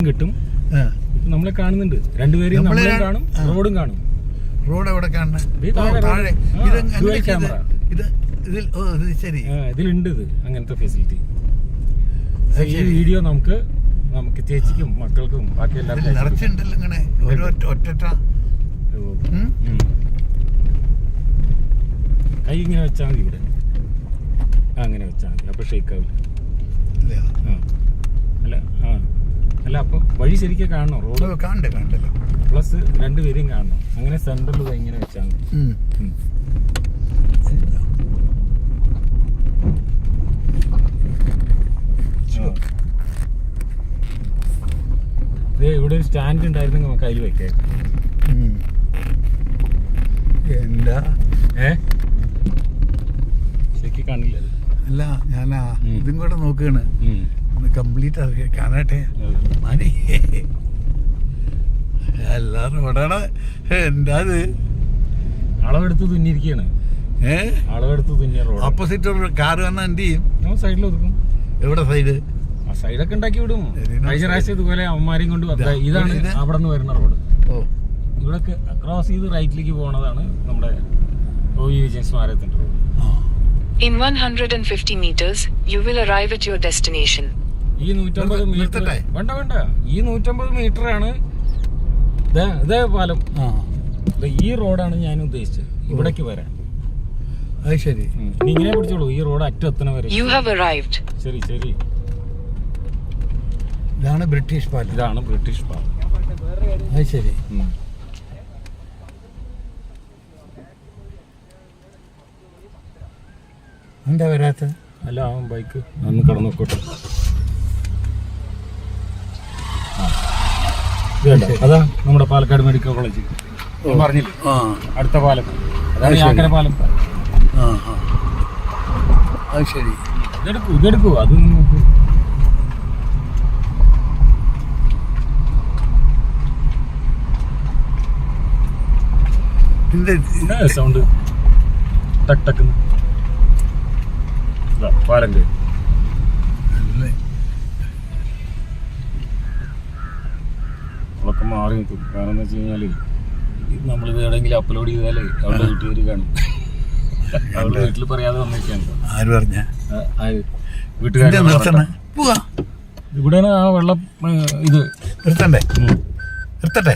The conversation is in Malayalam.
കിട്ടും. നമ്മളെ കാണുന്നുണ്ട്, രണ്ടുപേരും നമ്മളെയും കാണും, റോഡും കാണും. റോഡ് എവിടെ കാണുന്നത്? ഇതിലുണ്ട് ഇത് അങ്ങനത്തെ ഫെസിലിറ്റി. ഈ വീഡിയോ നമുക്ക് ചേച്ചിക്കും മക്കൾക്കും ബാക്കി എല്ലാവർക്കും നിറച്ചിട്ടുണ്ടല്ലോ ഇങ്ങനെ ഒറ്റ കൈ ഇങ്ങനെ വെച്ചാൽ മതി. ഇവിടെ അങ്ങനെ വെച്ചാൽ മതി, അപ്പൊ ഷെയ്ക്ക് ആവില്ല. അല്ല അപ്പൊ വഴി ശരിക്കും കാണണം, റോഡ് കണ്ടല്ലോ. പ്ലസ് രണ്ടുപേരെയും കാണണം. അങ്ങനെ സെന്ററിൽ ഇങ്ങനെ വെച്ചാൽ മതി. ഇവിടെ ഒരു സ്റ്റാൻഡ് ഉണ്ടായിരുന്നെങ്കിൽ നമുക്ക് അതിൽ വെക്കാം. എന്താ ശരിക്കും കാണില്ല. അല്ല ഞാൻ ഇതും കൂടെ നോക്കുകയാണ്, കംപ്ലീറ്റ് കാണട്ടെ. മതി എല്ലാരും റോഡാണ്. എന്താ അത് അളവെടുത്ത് തുന്നിയിരിക്കുകയാണ്. അളവെടുത്ത് തുന്നിയ റോഡ്. ഓപ്പോസിറ്റ് ഒരു കാർ വന്നാൽ എന്ത് ചെയ്യും? നമ്മൾ സൈഡിൽ ഒതുക്കും. എവിടെ സൈഡ്? ആ സൈഡൊക്കെ ഉണ്ടാക്കി വിടും. കഴിഞ്ഞ പ്രാവശ്യം ഇതുപോലെ അമ്മമാരെയും കൊണ്ട് ഇതാണ് അവിടെ നിന്ന് വരുന്ന റോഡ്. ഇവിടെ ക്രോസ് ചെയ്ത് റൈറ്റിലേക്ക് പോണതാണ് നമ്മുടെ OV വിജയൻ സ്മാരകത്തിന്റെ road. In 150 meters, you will arrive at your destination. ഈ 150 മീറ്റർ വേണ്ട, ഈ 150 മീറ്റർ ആണ് ഇതേ പാലം. ഈ റോഡാണ് ഞാൻ ഉദ്ദേശിച്ചത്, ഇവിടേക്ക് വരാൻ. അത് ശരി, നീ ഇങ്ങനെ പിടിച്ചോളൂ, ഈ റോഡ് അറ്റെത്തണ വരെ. You have arrived. ശരി. ഇതാണ് ബ്രിട്ടീഷ് പാലം. ഇതാണ് ബ്രിട്ടീഷ് പാലം. അത് ശരി. എന്താ വരാത്ത? അല്ല, അവൻ ബൈക്ക് ഒന്ന് കടന്നോക്കോട്ടെ. അതാ നമ്മുടെ പാലക്കാട് മെഡിക്കൽ കോളേജ് പറഞ്ഞില്ലേ, അടുത്ത പാലം. അതാണ് യാക്കര പാലം. അത് ശരി. ഇതെടുക്കൂ അത് നോക്കൂ. സൗണ്ട് ടക്ക് ടക്ക് പാലം നമ്മളൊക്കെ മാറി നിൽക്കും. കാരണം എന്ന് വെച്ച് കഴിഞ്ഞാല് നമ്മളിത് എവിടെയെങ്കിലും അപ്ലോഡ് ചെയ്താലേ അവരുടെ വീട്ടുകാർ കാണും. അവരുടെ വീട്ടിൽ പറയാതെ വന്നിരിക്കാണല്ലോ. ആര് പറഞ്ഞ വീട്ടുകാർ ഇവിടെയാണ് ആ വെള്ളം ഇത് നിർത്തണ്ടേ? നിർത്തട്ടെ.